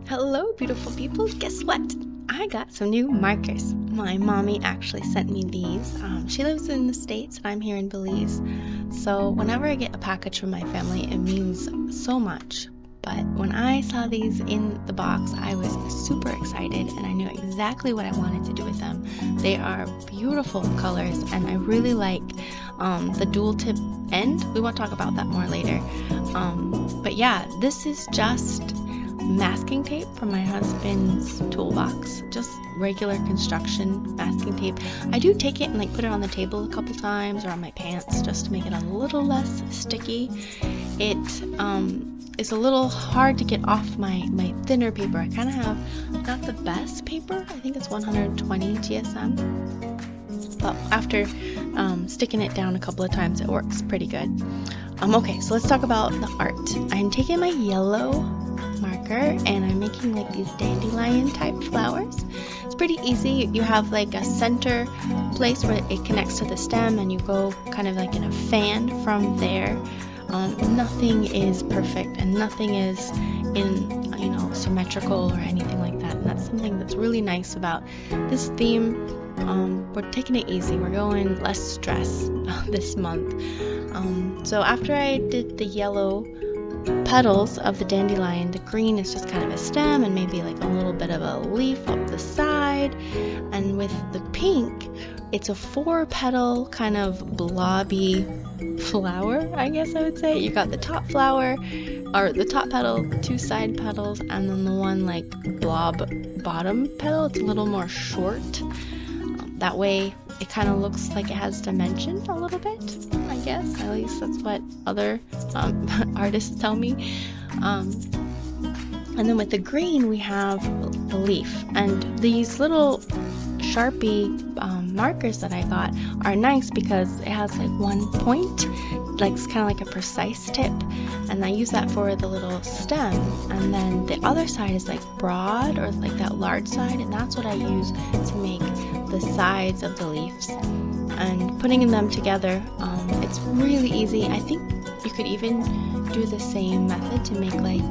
Hello, beautiful people. Guess what? I got some new markers. My mommy actually sent me these. She lives in the States and I'm here in Belize. So whenever I get a package from my family, it means so much. But when I saw these in the box, I was super excited and I knew exactly what I wanted to do with them. They are beautiful colors and I really like the dual tip end. We won't talk about that more later. But yeah, this is just masking tape from my husband's toolbox, just regular construction masking tape. I do take it and like put it on the table a couple times or on my pants just to make it a little less sticky. It is a little hard to get off my thinner paper. I kind of have not the best paper. I think it's 120 GSM, but after sticking it down a couple of times, it works pretty good. Okay, so let's talk about the art. I'm taking my yellow marker and I'm making like these dandelion type flowers. It's pretty easy. You have like a center place where it connects to the stem and you go kind of like in a fan from there. Nothing is perfect and nothing is in, symmetrical or anything like that. And that's something that's really nice about this theme. We're taking it easy. We're going less stress this month. So after I did the yellow petals of the dandelion, the green is just kind of a stem and maybe like a little bit of a leaf up the side. And with the pink, it's a 4-petal kind of blobby flower, I guess I would say. You got the top flower, or the top petal, 2 side petals, and then the one like blob bottom petal. It's a little more short. That way it kind of looks like it has dimension a little bit, I guess. At least that's what other artists tell me. And then with the green we have the leaf, and these little Sharpie markers that I got are nice because it has like one point, like it's kind of like a precise tip, and I use that for the little stem, and then the other side is like broad or like that large side, and that's what I use to make the sides of the leaves. And putting them together, it's really easy. I think you could even do the same method to make like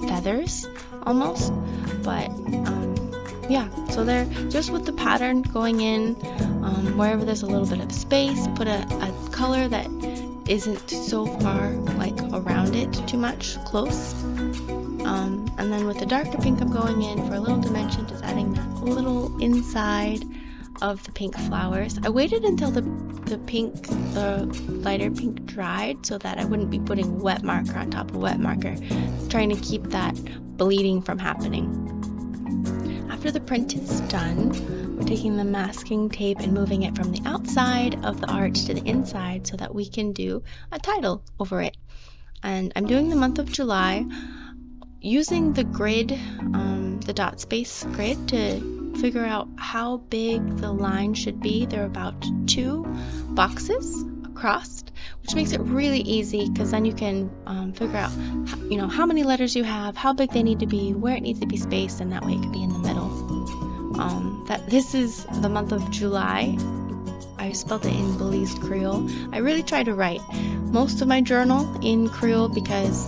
feathers almost, but yeah, so they're just with the pattern going in, wherever there's a little bit of space, put a color that isn't so far like around it too much, close. And then with the darker pink, I'm going in for a little dimension, just adding that little inside of the pink flowers. I waited until the lighter pink dried so that I wouldn't be putting wet marker on top of wet marker, trying to keep that bleeding from happening. After the print is done, we're taking the masking tape and moving it from the outside of the art to the inside so that we can do a title over it. And I'm doing the month of July using the grid, the dot space grid, to figure out how big the line should be. There are about 2 boxes across, which makes it really easy because then you can figure out how many letters you have, how big they need to be, where it needs to be spaced, and that way it could be in the middle. This is the month of July. I spelled it in Belize Creole. I really try to write most of my journal in Creole because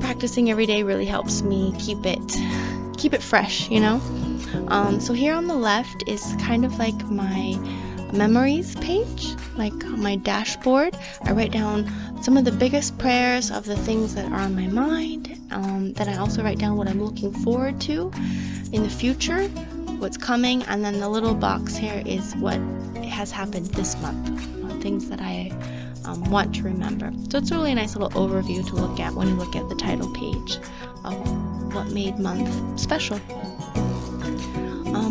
practicing every day really helps me keep it fresh, So here on the left is kind of like my memories page, like my dashboard. I write down some of the biggest prayers of the things that are on my mind. Then I also write down what I'm looking forward to in the future, what's coming, and then the little box here is what has happened this month, things that I want to remember. So it's really a nice little overview to look at when you look at the title page of what made month special.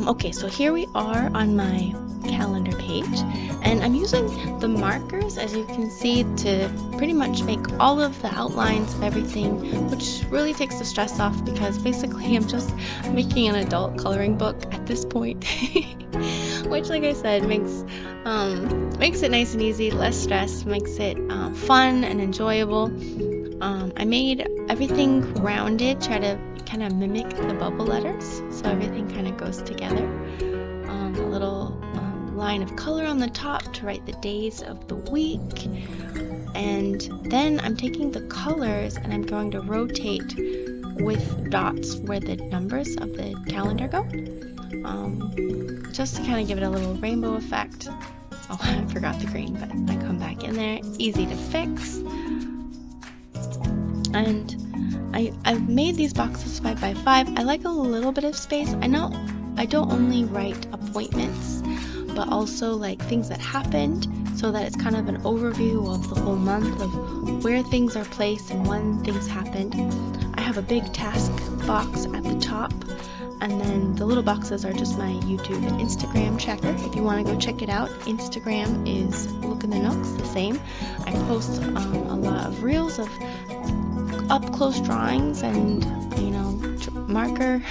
Okay, so here we are on my calendar page, and I'm using the markers, as you can see, to pretty much make all of the outlines of everything, which really takes the stress off because basically I'm just making an adult coloring book at this point, which, like I said, makes it nice and easy, less stress, makes it fun and enjoyable. I made everything rounded, try to kind of mimic the bubble letters, so everything kind of goes together. A little line of color on the top to write the days of the week, And then I'm taking the colors and I'm going to rotate with dots where the numbers of the calendar go, just to kind of give it a little rainbow effect. Oh, I forgot the green, but I come back in there. Easy to fix. And I've made these boxes 5 by 5. I like a little bit of space. I know I don't only write appointments, but also like things that happened, so that it's kind of an overview of the whole month of where things are placed and when things happened. I have a big task box at the top, and then the little boxes are just my YouTube and Instagram checker. If you want to go check it out, Instagram is LookintheNooks, the same. I post a lot of reels of up close drawings and, you know, marker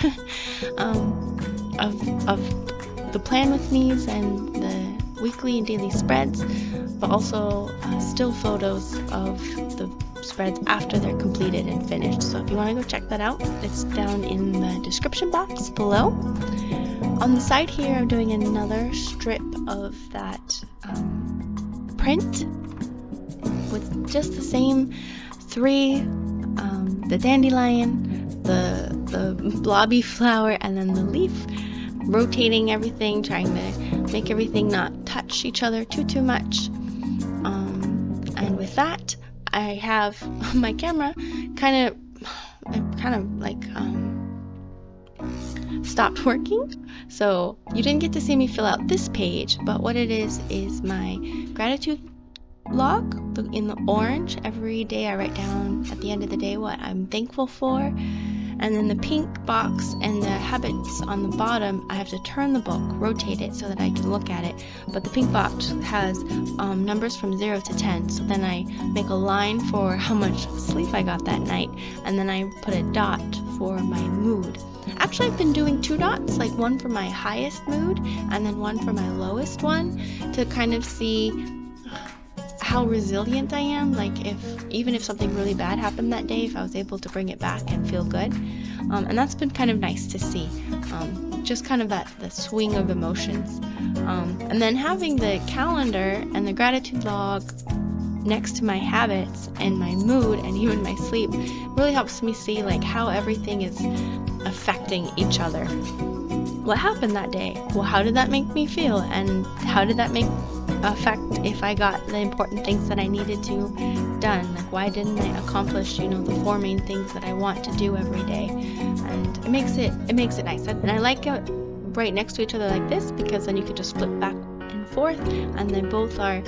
of the plan with me's and the weekly and daily spreads, but also still photos of the spreads after they're completed and finished. So if you want to go check that out, it's down in the description box below. On the side here, I'm doing another strip of that print with just the same 3, the dandelion, the blobby flower, and then the leaf, rotating everything, trying to make everything not touch each other too much. And with that, I have my camera kind of like stopped working, so you didn't get to see me fill out this page, but what it is my gratitude log in the orange. Every day I write down at the end of the day what I'm thankful for, and then the pink box and the habits on the bottom, I have to turn the book, rotate it so that I can look at it, but the pink box has numbers from 0 to 10, so then I make a line for how much sleep I got that night, and then I put a dot for my mood. Actually, I've been doing 2 dots, like one for my highest mood and then one for my lowest one, to kind of see how resilient I am, like even if something really bad happened that day, if I was able to bring it back and feel good. And that's been kind of nice to see, just kind of the swing of emotions. And then having the calendar and the gratitude log next to my habits and my mood and even my sleep really helps me see like how everything is affecting each other. What happened that day? Well, how did that make me feel? And how did that affect if I got the important things that I needed to done? Like, why didn't I accomplish, the 4 main things that I want to do every day? And it makes it nice. And I like it right next to each other like this, because then you could just flip back and forth, and they both are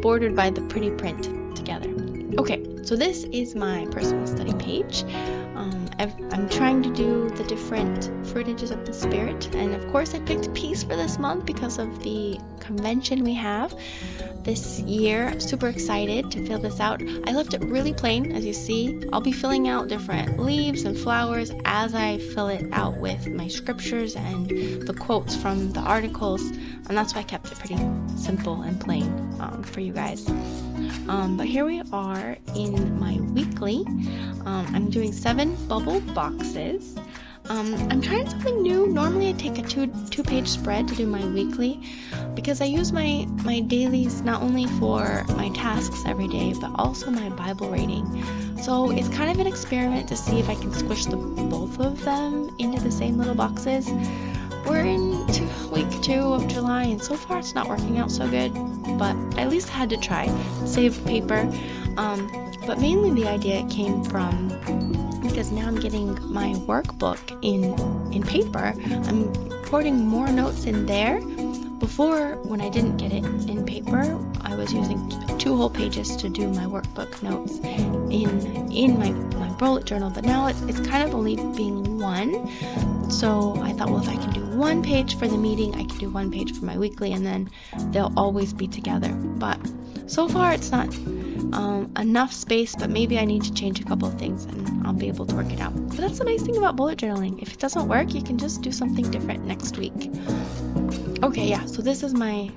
bordered by the pretty print together. Okay, so this is my personal study page. I'm trying to do the different fruitages of the spirit, and of course I picked peace for this month because of the convention we have this year. I'm super excited to fill this out. I left it really plain, as you see. I'll be filling out different leaves and flowers as I fill it out with my scriptures and the quotes from the articles, and that's why I kept it pretty simple and plain for you guys. But here we are in my weekly. I'm doing 7 bubble boxes. I'm trying something new. Normally I take a two-page spread to do my weekly, because I use my dailies not only for my tasks every day, but also my Bible reading. So it's kind of an experiment to see if I can squish both of them into the same little boxes. We're in week 2 of July, and so far it's not working out so good, but I at least had to try. Save paper. But mainly the idea came from, because now I'm getting my workbook in paper, I'm putting more notes in there. Before, when I didn't get it in paper, I was using 2 whole pages to do my workbook notes in my bullet journal, but now it's kind of only being 1. So I thought, well, if I can do 1 page for the meeting, I can do 1 page for my weekly, and then they'll always be together. But so far it's not enough space, but maybe I need to change a couple of things and I'll be able to work it out. But that's the nice thing about bullet journaling. If it doesn't work, you can just do something different next week. Okay, yeah, so this is my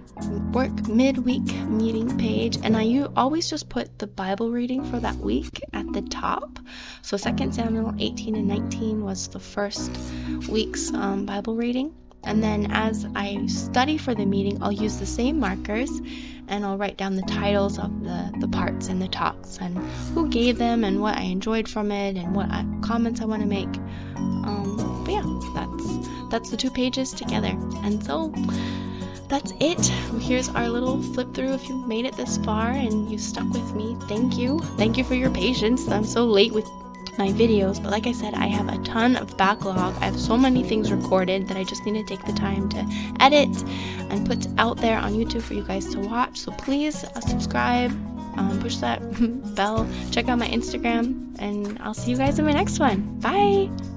work midweek meeting page, and I always just put the Bible reading for that week at the top. So 2 Samuel 18 and 19 was the first week's Bible reading. And then as I study for the meeting, I'll use the same markers and I'll write down the titles of the parts in the talks and who gave them and what I enjoyed from it and what comments I want to make. But yeah, that's the 2 pages together. And so that's it. Here's our little flip through. If you made it this far and you stuck with me, thank you. Thank you for your patience. I'm so late with my videos, but like I said, I have a ton of backlog. I have so many things recorded that I just need to take the time to edit and put out there on YouTube for you guys to watch. So please subscribe, push that bell, check out my Instagram, and I'll see you guys in my next one. Bye!